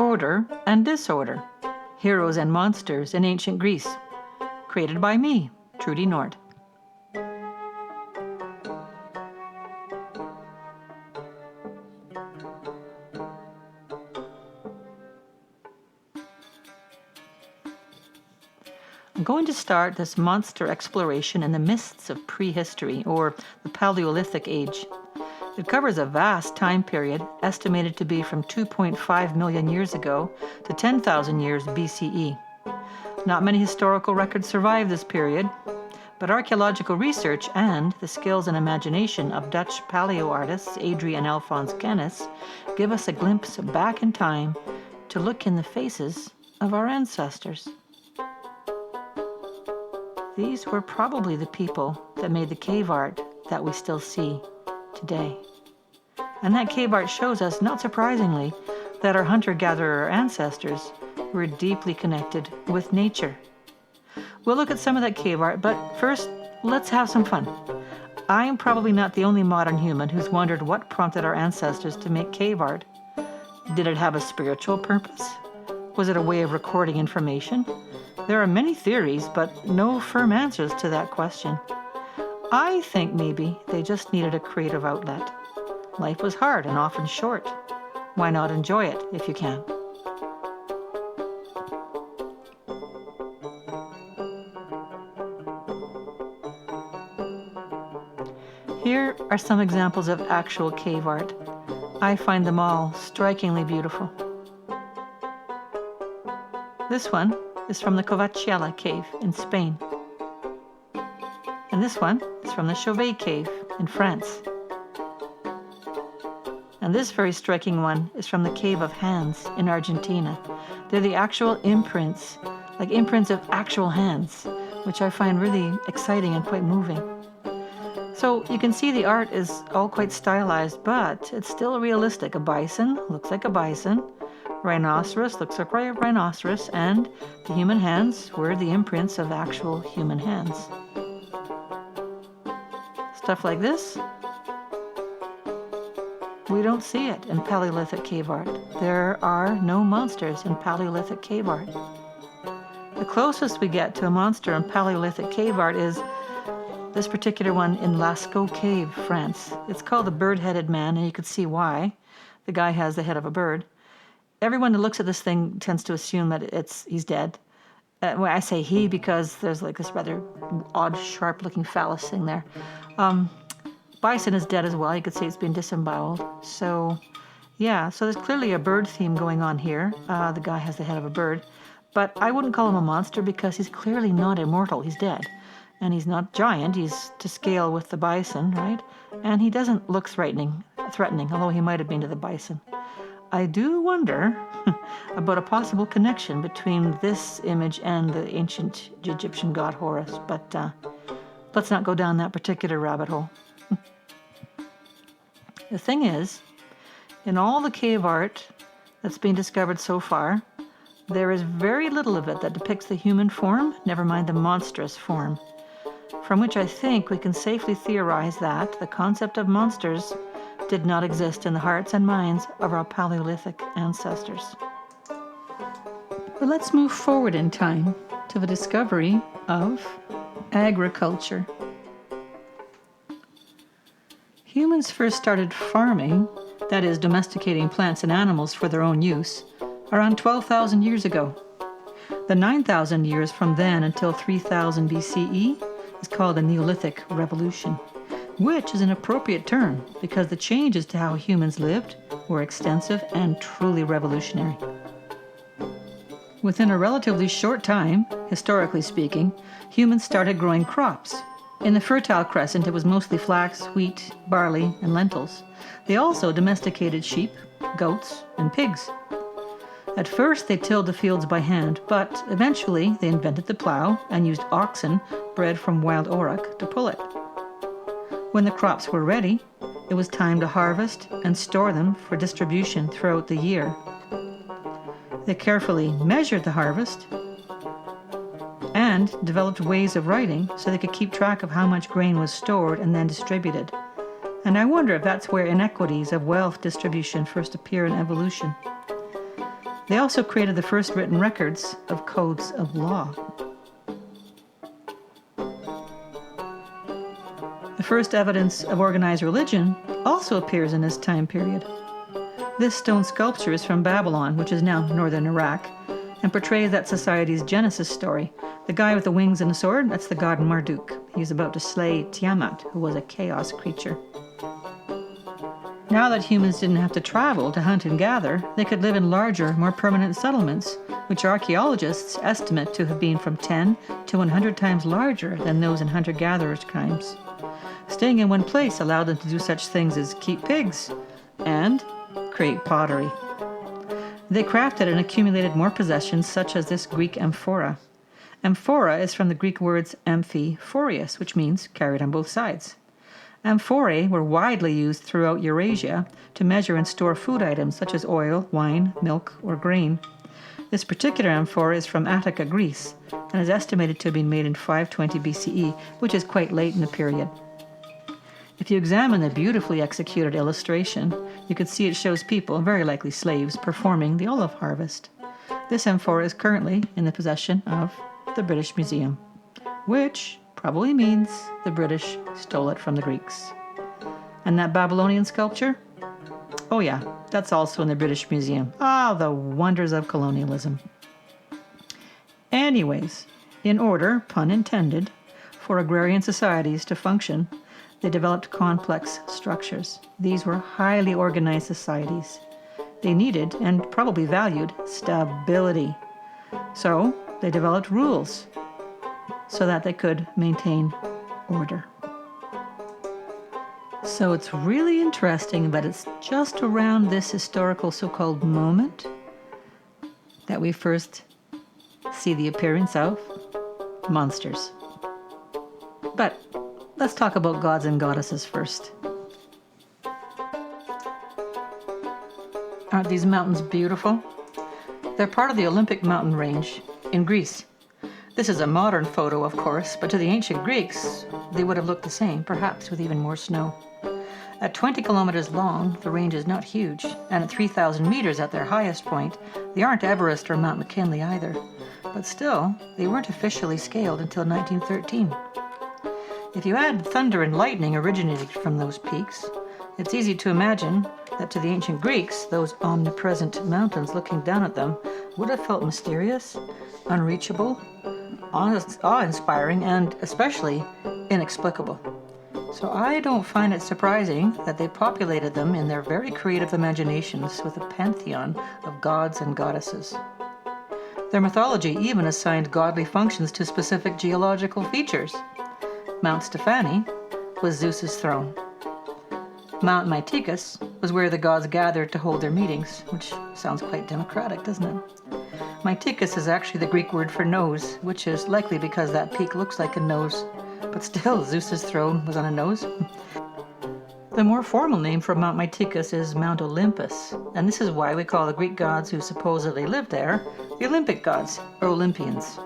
order and disorder, heroes and monsters in ancient Greece. Created by me, Trudy Nord. I'm going to start this monster exploration in the mists of prehistory, or the Paleolithic Age. It covers a vast time period, estimated to be from 2.5 million years ago to 10,000 years BCE. Not many historical records survive this period, but archaeological research and the skills and imagination of Dutch paleo artists Adrianna and Alphonse Kennis give us a glimpse back in time to look in the faces of our ancestors. These were probably the people that made the cave art that we still see today. And that cave art shows us, not surprisingly, that our hunter-gatherer ancestors were deeply connected with nature. We'll look at some of that cave art, but first, let's have some fun. I'm probably not the only modern human who's wondered what prompted our ancestors to make cave art. Did it have a spiritual purpose? Was it a way of recording information? There are many theories, but no firm answers to that question. I think maybe they just needed a creative outlet. Life was hard and often short. Why not enjoy it if you can? Here are some examples of actual cave art. I find them all strikingly beautiful. This one is from the Covacciella cave in Spain. And this one is from the Chauvet cave in France. And this very striking one is from the Cave of Hands in Argentina. They're the actual imprints, like imprints of actual hands, which I find really exciting and quite moving. So you can see the art is all quite stylized, but it's still realistic. A bison looks like a bison. Rhinoceros looks like a rhinoceros, and the human hands were the imprints of actual human hands. Stuff like this, we don't see it in Paleolithic cave art. There are no monsters in Paleolithic cave art. The closest we get to a monster in Paleolithic cave art is this particular one in Lascaux Cave, France. It's called the bird-headed man, and you can see why. The guy has the head of a bird. Everyone who looks at this thing tends to assume that he's dead. Well, I say he because there's like this rather odd, sharp-looking phallus thing there. Bison is dead as well. You could see it's been disemboweled. So, yeah, so there's clearly a bird theme going on here. The guy has the head of a bird. But I wouldn't call him a monster because he's clearly not immortal. He's dead. And he's not giant. He's to scale with the bison, right? And he doesn't look threatening, although he might have been to the bison. I do wonder about a possible connection between this image and the ancient Egyptian god Horus, but let's not go down that particular rabbit hole. The thing is, in all the cave art that's been discovered so far, there is very little of it that depicts the human form, never mind the monstrous form, from which I think we can safely theorize that the concept of monsters did not exist in the hearts and minds of our Paleolithic ancestors. But let's move forward in time to the discovery of agriculture. Humans first started farming, that is, domesticating plants and animals for their own use, around 12,000 years ago. The 9,000 years from then until 3000 BCE is called the Neolithic Revolution, which is an appropriate term because the changes to how humans lived were extensive and truly revolutionary. Within a relatively short time, historically speaking, humans started growing crops. In the Fertile Crescent, it was mostly flax, wheat, barley, and lentils. They also domesticated sheep, goats, and pigs. At first, they tilled the fields by hand, but eventually they invented the plow and used oxen bred from wild auroch to pull it. When the crops were ready, it was time to harvest and store them for distribution throughout the year. They carefully measured the harvest and developed ways of writing so they could keep track of how much grain was stored and then distributed. And I wonder if that's where inequities of wealth distribution first appear in evolution. They also created the first written records of codes of law. The first evidence of organized religion also appears in this time period. This stone sculpture is from Babylon, which is now northern Iraq, and portrays that society's Genesis story. The guy with the wings and the sword, that's the god Marduk. He's about to slay Tiamat, who was a chaos creature. Now that humans didn't have to travel to hunt and gather, they could live in larger, more permanent settlements, which archaeologists estimate to have been from 10 to 100 times larger than those in hunter-gatherers' times. Staying in one place allowed them to do such things as keep pigs and create pottery. They crafted and accumulated more possessions, such as this Greek amphora. Amphora is from the Greek words amphiphorius, which means carried on both sides. Amphorae were widely used throughout Eurasia to measure and store food items such as oil, wine, milk, or grain. This particular amphora is from Attica, Greece, and is estimated to have been made in 520 BCE, which is quite late in the period. If you examine the beautifully executed illustration, you can see it shows people, very likely slaves, performing the olive harvest. This amphora is currently in the possession of the British Museum, which probably means the British stole it from the Greeks. And that Babylonian sculpture? Oh yeah, that's also in the British Museum. Ah, the wonders of colonialism. Anyways, in order, pun intended, for agrarian societies to function, they developed complex structures. These were highly organized societies. They needed, and probably valued, stability. So they developed rules so that they could maintain order. So it's really interesting, but it's just around this historical so-called moment that we first see the appearance of monsters. But let's talk about gods and goddesses first. Aren't these mountains beautiful? They're part of the Olympic mountain range in Greece. This is a modern photo, of course, but to the ancient Greeks, they would have looked the same, perhaps with even more snow. At 20 kilometers long, the range is not huge, and at 3,000 meters at their highest point, they aren't Everest or Mount McKinley either. But still, they weren't officially scaled until 1913. If you add thunder and lightning originating from those peaks, it's easy to imagine that to the ancient Greeks, those omnipresent mountains looking down at them would have felt mysterious, unreachable, awe-inspiring, and especially inexplicable. So I don't find it surprising that they populated them in their very creative imaginations with a pantheon of gods and goddesses. Their mythology even assigned godly functions to specific geological features. Mount Stephani was Zeus's throne. Mount Mytikas was where the gods gathered to hold their meetings, which sounds quite democratic, doesn't it? Mytikas is actually the Greek word for nose, which is likely because that peak looks like a nose, but still Zeus's throne was on a nose. The more formal name for Mount Mytikas is Mount Olympus, and this is why we call the Greek gods who supposedly lived there the Olympic gods, or Olympians.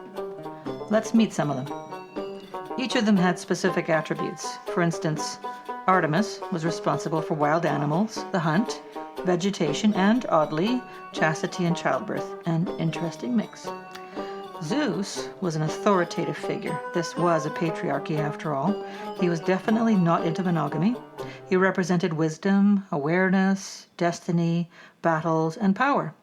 Let's meet some of them. Each of them had specific attributes. For instance, Artemis was responsible for wild animals, the hunt, vegetation, and, oddly, chastity and childbirth, an interesting mix. Zeus was an authoritative figure. This was a patriarchy after all. He was definitely not into monogamy. He represented wisdom, awareness, destiny, battles, and power.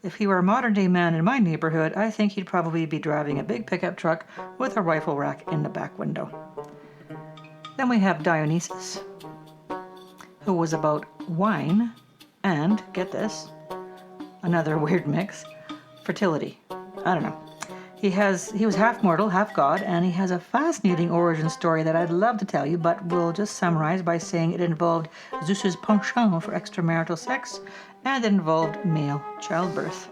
If he were a modern-day man in my neighborhood, I think he'd probably be driving a big pickup truck with a rifle rack in the back window. Then we have Dionysus, who was about wine and, get this, another weird mix, fertility. I don't know. He was half mortal, half god, and he has a fascinating origin story that I'd love to tell you, but we'll just summarize by saying it involved Zeus's penchant for extramarital sex, and it involved male childbirth.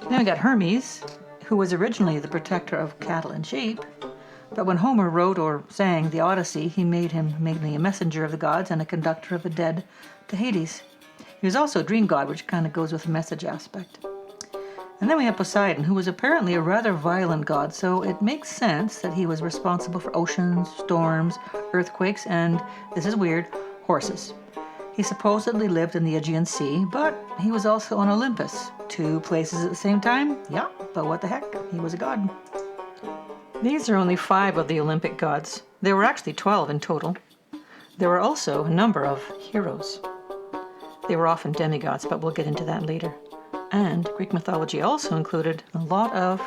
Then we got Hermes, who was originally the protector of cattle and sheep, but when Homer wrote or sang the Odyssey, he made him mainly a messenger of the gods and a conductor of the dead to Hades. He was also a dream god, which kind of goes with the message aspect. And then we have Poseidon, who was apparently a rather violent god, so it makes sense that he was responsible for oceans, storms, earthquakes, and, this is weird, horses. He supposedly lived in the Aegean Sea, but he was also on Olympus. 2 places at the same time? Yeah, but what the heck? He was a god. These are only 5 of the Olympic gods. There were actually 12 in total. There were also a number of heroes. They were often demigods, but we'll get into that later. And Greek mythology also included a lot of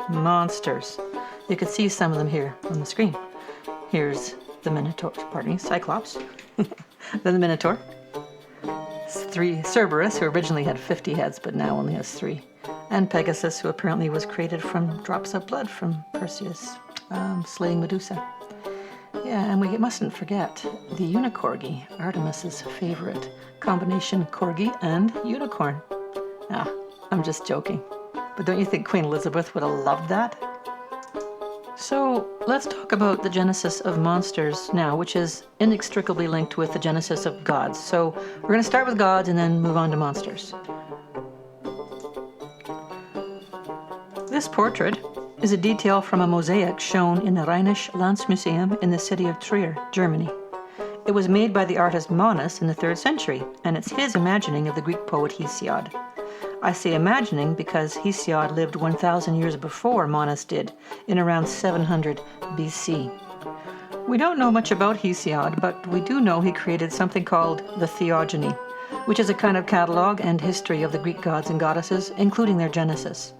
monsters. You can see some of them here on the screen. Here's the Minotaur, Cyclops, then the Minotaur. 3 Cerberus, who originally had 50 heads, but now only has 3. And Pegasus, who apparently was created from drops of blood from Perseus slaying Medusa. Yeah, and we mustn't forget the unicorgi, Artemis's favorite combination, corgi and unicorn. Ah, I'm just joking. But don't you think Queen Elizabeth would have loved that? So let's talk about the genesis of monsters now, which is inextricably linked with the genesis of gods. So we're going to start with gods and then move on to monsters. This portrait is a detail from a mosaic shown in the Rheinische Landesmuseum in the city of Trier, Germany. It was made by the artist Manes in the 3rd century, and it's his imagining of the Greek poet Hesiod. I say imagining because Hesiod lived 1,000 years before Manes did, in around 700 BC. We don't know much about Hesiod, but we do know he created something called the Theogony, which is a kind of catalogue and history of the Greek gods and goddesses, including their genesis.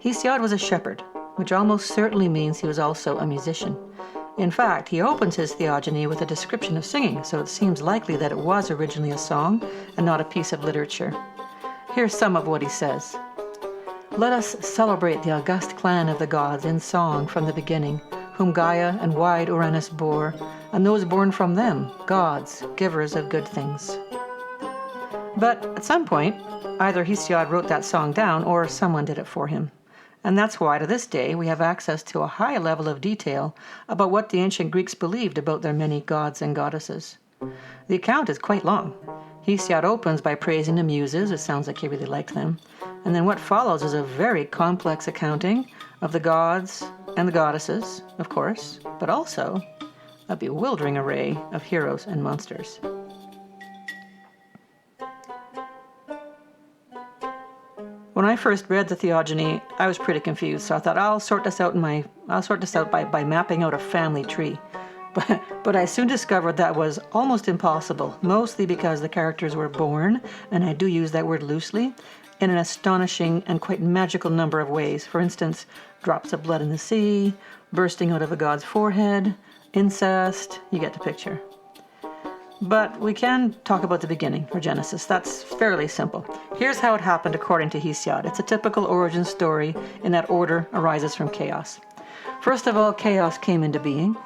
Hesiod was a shepherd, which almost certainly means he was also a musician. In fact, he opens his Theogony with a description of singing, so it seems likely that it was originally a song and not a piece of literature. Here's some of what he says. Let us celebrate the august clan of the gods in song from the beginning, whom Gaia and wide Uranus bore, and those born from them, gods, givers of good things. But at some point, either Hesiod wrote that song down or someone did it for him. And that's why to this day we have access to a high level of detail about what the ancient Greeks believed about their many gods and goddesses. The account is quite long. Hesiod opens by praising the muses. It sounds like he really liked them. And then what follows is a very complex accounting of the gods and the goddesses, of course, but also a bewildering array of heroes and monsters. When I first read the Theogony, I was pretty confused, so I thought I'll sort this out by mapping out a family tree. But I soon discovered that was almost impossible, mostly because the characters were born, and I do use that word loosely, in an astonishing and quite magical number of ways. For instance, drops of blood in the sea, bursting out of a god's forehead, incest, you get the picture. But we can talk about the beginning, or Genesis. That's fairly simple. Here's how it happened according to Hesiod. It's a typical origin story in that order arises from chaos. First of all, chaos came into being.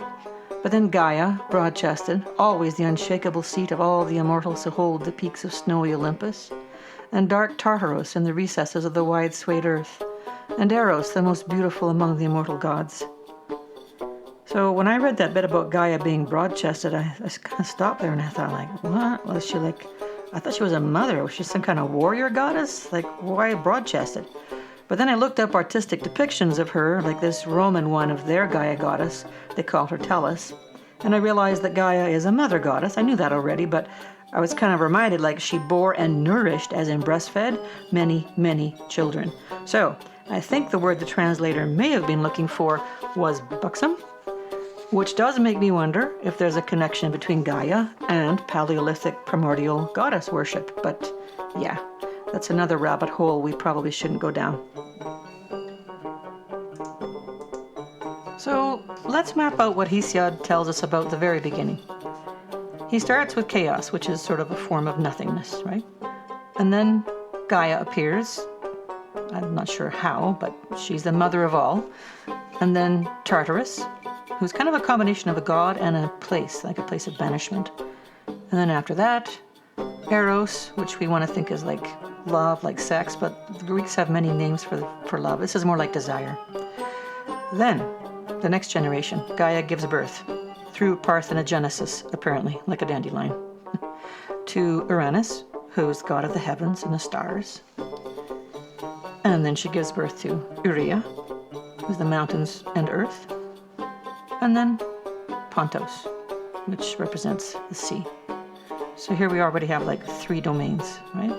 But then Gaia, broad-chested, always the unshakable seat of all the immortals who hold the peaks of snowy Olympus, and dark Tartaros in the recesses of the wide-swayed earth, and Eros, the most beautiful among the immortal gods. So when I read that bit about Gaia being broad-chested, I kind of stopped there and I thought, like, what? Was she like, I thought she was a mother. Was she some kind of warrior goddess? Like, why broad-chested? But then I looked up artistic depictions of her, like this Roman one of their Gaia goddess. They called her Tellus. And I realized that Gaia is a mother goddess. I knew that already, but I was kind of reminded like she bore and nourished, as in breastfed, many, many children. So I think the word the translator may have been looking for was buxom, which does make me wonder if there's a connection between Gaia and Paleolithic primordial goddess worship. But yeah, that's another rabbit hole we probably shouldn't go down. So let's map out what Hesiod tells us about the very beginning. He starts with chaos, which is sort of a form of nothingness, right? And then Gaia appears. I'm not sure how, but she's the mother of all. And then Tartarus, who's kind of a combination of a god and a place, like a place of banishment. And then after that, Eros, which we want to think is like love, like sex, but the Greeks have many names for love. This is more like desire. Then, the next generation, Gaia gives birth, through parthenogenesis, apparently, like a dandelion, to Uranus, who's god of the heavens and the stars. And then she gives birth to Urea, who's the mountains and earth. And then Pontos, which represents the sea. So here we already have like 3 domains, right?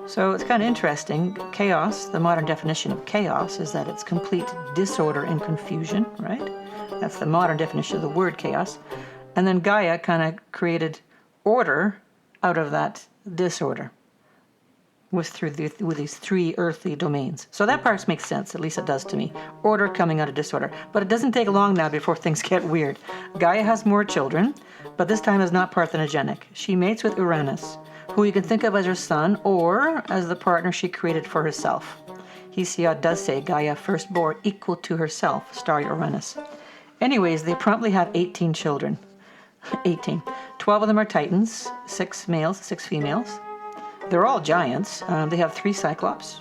So it's kind of interesting. Chaos, the modern definition of chaos is that it's complete disorder and confusion, right? That's the modern definition of the word chaos. And then Gaia kind of created order out of that disorder with these 3 earthly domains. So that part makes sense, at least it does to me. Order coming out of disorder. But it doesn't take long now before things get weird. Gaia has more children, but this time is not parthenogenic. She mates with Uranus, who you can think of as her son or as the partner she created for herself. Hesiod does say Gaia firstborn equal to herself, star Uranus. Anyways, they promptly have 18 children. 18. 12 of them are Titans, 6 males, 6 females. They're all giants. They have 3 Cyclops,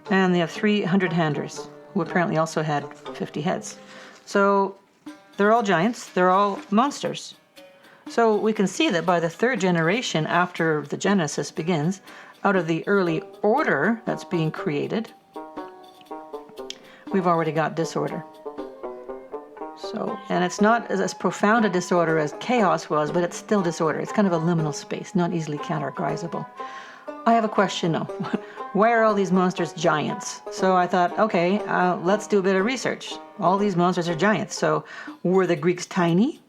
and they have 3 hundred-handers, who apparently also had 50 heads. So they're all giants. They're all monsters. So we can see that by the 3rd generation after the Genesis begins, out of the early order that's being created, we've already got disorder. So, and it's not as profound a disorder as chaos was, but it's still disorder. It's kind of a liminal space, not easily categorizable. I have a question though. Why are all these monsters giants? So I thought, okay, let's do a bit of research. All these monsters are giants. So were the Greeks tiny?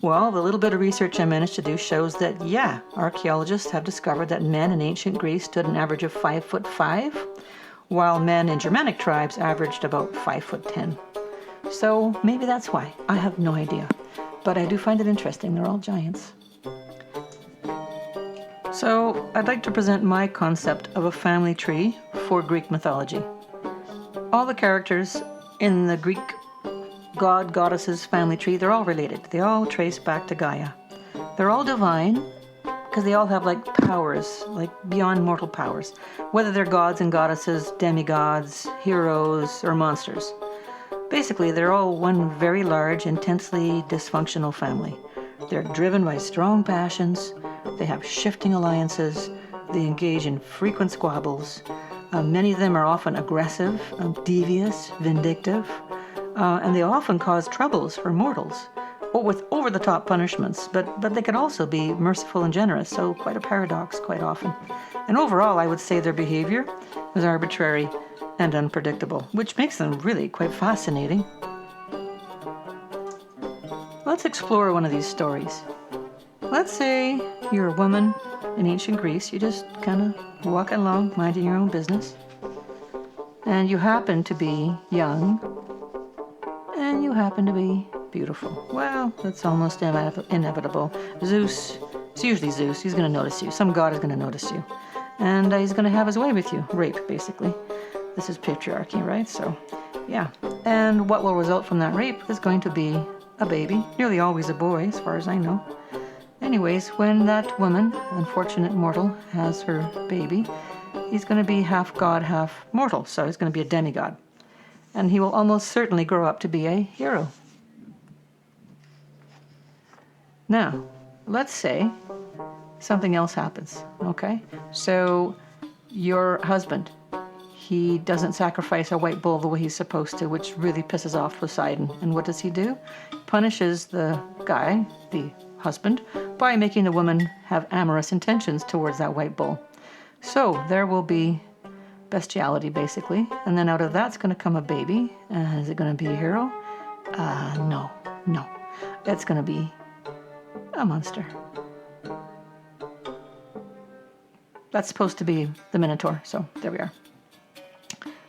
Well, the little bit of research I managed to do shows that, yeah, archaeologists have discovered that men in ancient Greece stood an average of 5'5", while men in Germanic tribes averaged about 5'10". So maybe that's why. I have no idea. But I do find it interesting. They're all giants. So I'd like to present my concept of a family tree for Greek mythology. All the characters in the Greek god, goddesses family tree, they're all related. They all trace back to Gaia. They're all divine because they all have like powers, like beyond mortal powers, whether they're gods and goddesses, demigods, heroes, or monsters. Basically, they're all one very large, intensely dysfunctional family. They're driven by strong passions, they have shifting alliances, they engage in frequent squabbles. Many of them are often aggressive, devious, vindictive, and they often cause troubles for mortals, with over-the-top punishments, but they can also be merciful and generous, so quite a paradox quite often. And overall, I would say their behavior is arbitrary and unpredictable, which makes them really quite fascinating. Let's explore one of these stories. Let's say you're a woman in ancient Greece. You just kind of walking along, minding your own business. And you happen to be young. And you happen to be beautiful. Well, that's almost inevitable. Zeus, it's usually Zeus. He's going to notice you. Some god is going to notice you. And he's going to have his way with you. Rape, basically. This is patriarchy, right? So, yeah. And what will result from that rape is going to be a baby. Nearly always a boy, as far as I know. Anyways, when that woman, unfortunate mortal, has her baby, he's going to be half god, half mortal. So he's going to be a demigod. And he will almost certainly grow up to be a hero. Now, let's say something else happens, okay? So your husband, he doesn't sacrifice a white bull the way he's supposed to, which really pisses off Poseidon. And what does he do? He punishes the guy, the husband, by making the woman have amorous intentions towards that white bull. So there will be bestiality, basically, and then out of that's going to come a baby. Is it going to be a hero? No. It's going to be a monster. That's supposed to be the Minotaur, so there we are.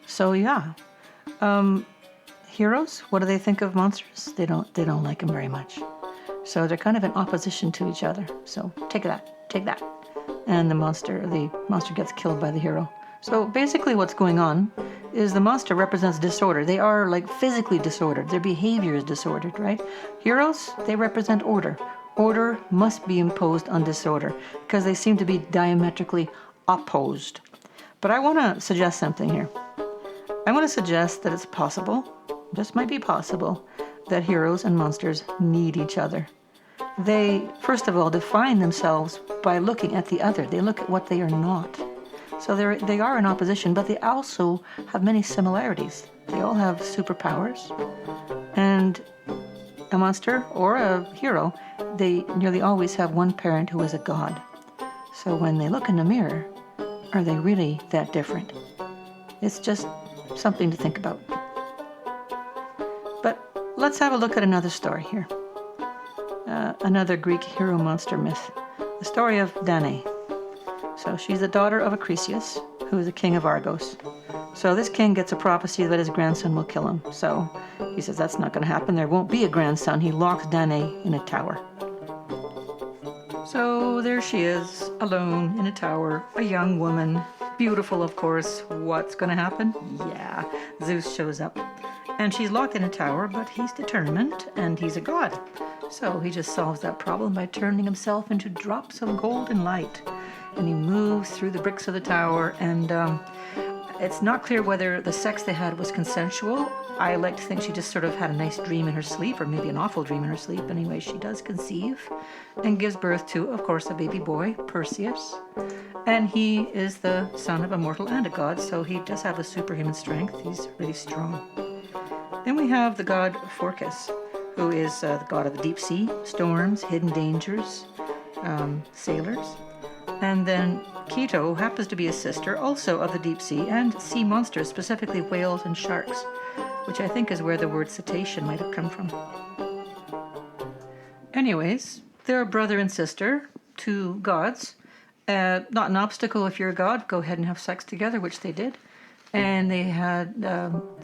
So yeah, heroes, what do they think of monsters? They don't like them very much. So they're kind of in opposition to each other. So take that, and the monster gets killed by the hero. So basically what's going on is the monster represents disorder. They are like physically disordered. Their behavior is disordered, right? Heroes, they represent order. Order must be imposed on disorder because they seem to be diametrically opposed. But I want to suggest something here. I want to suggest that it's possible, this might be possible, that heroes and monsters need each other. They, first of all, define themselves by looking at the other. They look at what they are not. So they are in opposition, but they also have many similarities. They all have superpowers, and a monster or a hero, they nearly always have one parent who is a god. So when they look in the mirror, are they really that different? It's just something to think about. But let's have a look at another story here. Another Greek hero monster myth. The story of Danae. So she's the daughter of Acrisius, who is the king of Argos. So this king gets a prophecy that his grandson will kill him. So he says that's not going to happen. There won't be a grandson. He locks Danae in a tower. So there she is, alone in a tower, a young woman, beautiful of course. What's going to happen? Yeah, Zeus shows up. And she's locked in a tower, but he's determined, and he's a god. So he just solves that problem by turning himself into drops of golden light. And he moves through the bricks of the tower, and it's not clear whether the sex they had was consensual. I like to think she just sort of had a nice dream in her sleep, or maybe an awful dream in her sleep. Anyway, she does conceive and gives birth to, of course, a baby boy, Perseus. And he is the son of a mortal and a god, so he does have a superhuman strength. He's really strong. Then we have the god Phorcys, who is the god of the deep sea, storms, hidden dangers, sailors. And then Keto happens to be a sister, also of the deep sea, and sea monsters, specifically whales and sharks, which I think is where the word cetacean might have come from. Anyways, they're brother and sister, two gods. Not an obstacle if you're a god, go ahead and have sex together, which they did. And they had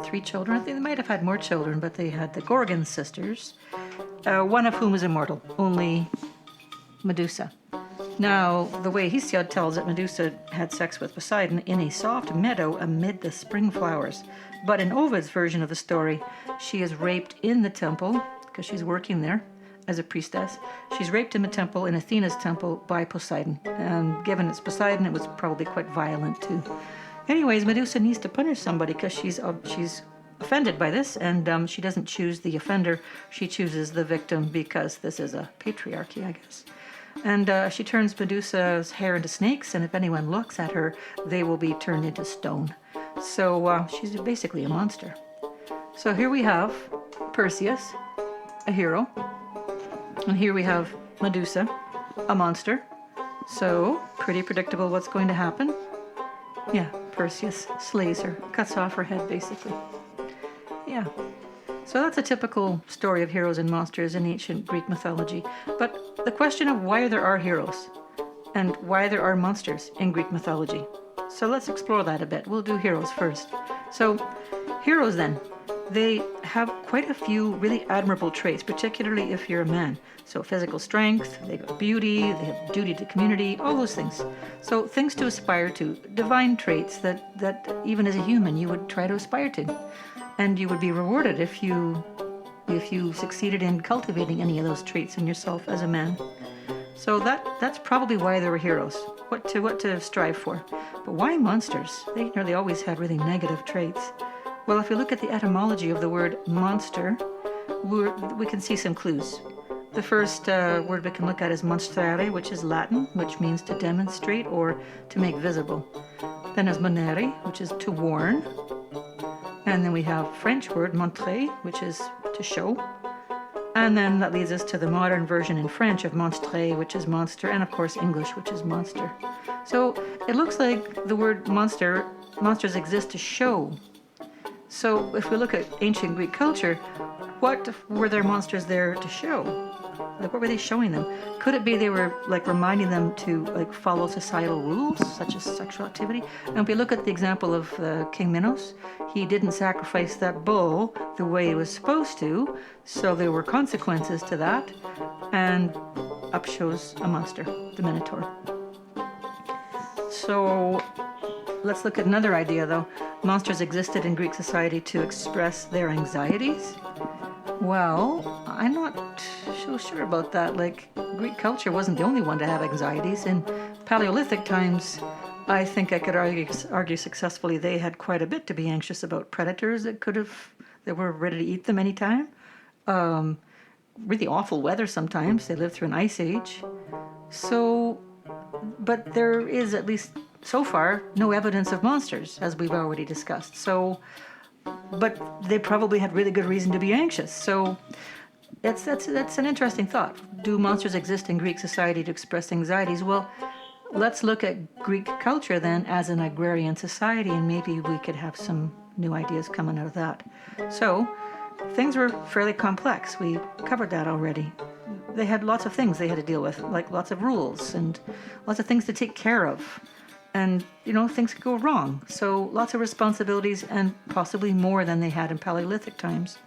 3 children. I think they might have had more children, but they had the Gorgon sisters, one of whom is immortal, only Medusa. Now, the way Hesiod tells it, Medusa had sex with Poseidon in a soft meadow amid the spring flowers. But in Ovid's version of the story, she is raped in the temple, because she's working there as a priestess. She's raped in the temple, in Athena's temple, by Poseidon. And given it's Poseidon, it was probably quite violent too. Anyways, Medusa needs to punish somebody because she's offended by this, and she doesn't choose the offender. She chooses the victim because this is a patriarchy, I guess. And she turns Medusa's hair into snakes, and if anyone looks at her, they will be turned into stone. So she's basically a monster. So here we have Perseus, a hero, and here we have Medusa, a monster. So pretty predictable what's going to happen. Yeah, Perseus slays her, cuts off her head basically. Yeah. So that's a typical story of heroes and monsters in ancient Greek mythology. But the question of why there are heroes and why there are monsters in Greek mythology. So let's explore that a bit. We'll do heroes first. So heroes then, they have quite a few really admirable traits, particularly if you're a man. So physical strength, they've got beauty, they have duty to community, all those things. So things to aspire to, divine traits that even as a human you would try to aspire to. And you would be rewarded if you succeeded in cultivating any of those traits in yourself as a man. So that's probably why there were heroes, what to strive for. But why monsters? They nearly always had really negative traits. Well, if we look at the etymology of the word monster, we can see some clues. The first word we can look at is monstrare, which is Latin, which means to demonstrate or to make visible. Then there's monere, which is to warn. And then we have French word montrer, which is to show. And then that leads us to the modern version in French of monstre, which is monster, and of course English, which is monster. So it looks like the word monsters exist to show. So if we look at ancient Greek culture, what were their monsters there to show? Like, what were they showing them? Could it be they were like reminding them to like follow societal rules, such as sexual activity? And if we look at the example of King Minos, he didn't sacrifice that bull the way he was supposed to, so there were consequences to that, and up shows a monster, the Minotaur. So let's look at another idea though. Monsters existed in Greek society to express their anxieties. Well, I'm not so sure about that. Like, Greek culture wasn't the only one to have anxieties. In Paleolithic times, I think I could argue successfully they had quite a bit to be anxious about. Predators that were ready to eat them anytime. Really awful weather sometimes. They lived through an ice age. So, but there is, at least so far, no evidence of monsters, as we've already discussed. So, but they probably had really good reason to be anxious. So That's an interesting thought. Do monsters exist in Greek society to express anxieties? Well, let's look at Greek culture then as an agrarian society, and maybe we could have some new ideas coming out of that. So, things were fairly complex. We covered that already. They had lots of things they had to deal with, like lots of rules and lots of things to take care of. And, things could go wrong. So lots of responsibilities and possibly more than they had in Paleolithic times.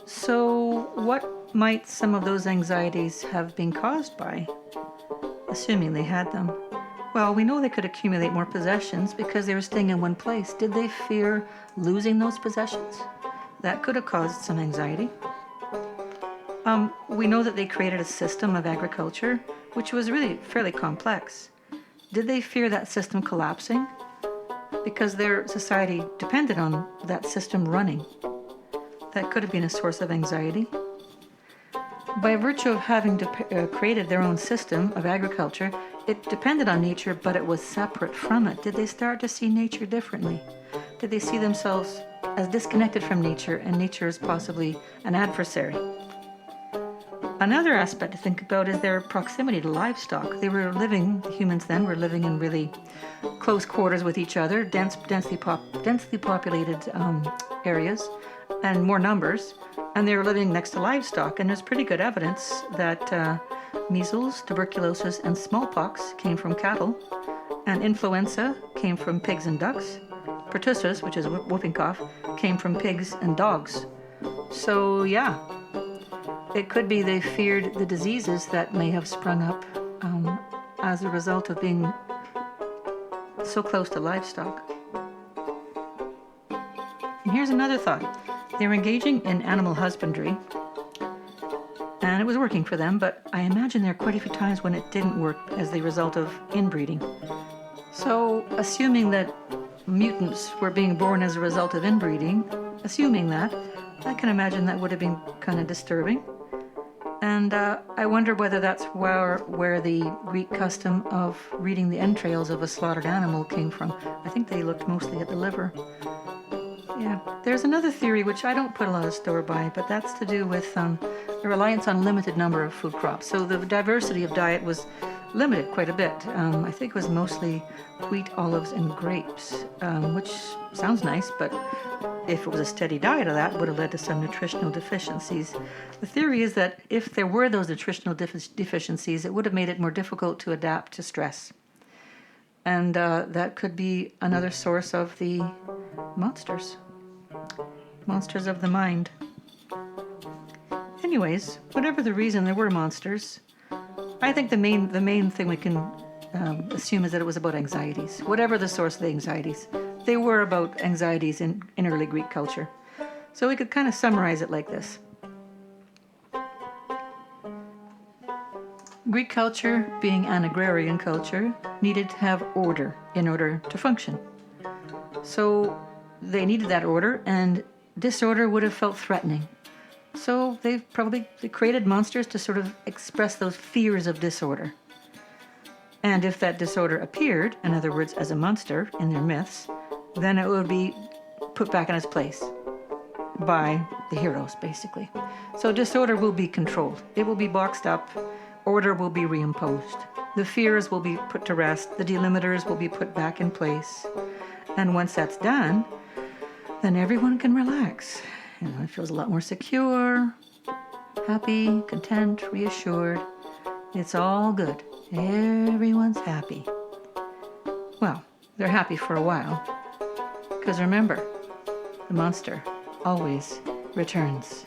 So what might some of those anxieties have been caused by, assuming they had them? Well, we know they could accumulate more possessions because they were staying in one place. Did they fear losing those possessions? That could have caused some anxiety. We know that they created a system of agriculture, which was really fairly complex. Did they fear that system collapsing? Because their society depended on that system running. That could have been a source of anxiety. By virtue of having created their own system of agriculture, it depended on nature, but it was separate from it. Did they start to see nature differently? Did they see themselves as disconnected from nature, and nature as possibly an adversary? Another aspect to think about is their proximity to livestock. The humans then were living in really close quarters with each other, densely populated areas, and more numbers, and they were living next to livestock. And there's pretty good evidence that measles, tuberculosis, and smallpox came from cattle, and influenza came from pigs and ducks. Pertussis, which is whooping cough, came from pigs and dogs. So yeah, it could be they feared the diseases that may have sprung up as a result of being so close to livestock. And here's another thought. They were engaging in animal husbandry, and it was working for them, but I imagine there are quite a few times when it didn't work as the result of inbreeding. So, assuming that mutants were being born as a result of inbreeding, I can imagine that would have been kind of disturbing. And I wonder whether that's where the Greek custom of reading the entrails of a slaughtered animal came from. I think they looked mostly at the liver. Yeah, there's another theory which I don't put a lot of store by, but that's to do with the reliance on a limited number of food crops. So the diversity of diet was limited quite a bit. I think it was mostly wheat, olives, and grapes, which sounds nice, but if it was a steady diet of that, it would have led to some nutritional deficiencies. The theory is that if there were those nutritional deficiencies, it would have made it more difficult to adapt to stress. And that could be another source of the monsters of the mind. Anyways, whatever the reason there were monsters, I think the main thing we can assume is that it was about anxieties. Whatever the source of the anxieties, they were about anxieties in early Greek culture. So we could kind of summarize it like this. Greek culture, being an agrarian culture, needed to have order in order to function. So they needed that order, and disorder would have felt threatening. So they created monsters to sort of express those fears of disorder. And if that disorder appeared, in other words, as a monster in their myths, then it would be put back in its place by the heroes, basically. So disorder will be controlled. It will be boxed up. Order will be reimposed. The fears will be put to rest. The delimiters will be put back in place. And once that's done, then everyone can relax. And it feels a lot more secure, happy, content, reassured. It's all good. Everyone's happy. Well, they're happy for a while. Because remember, the monster always returns.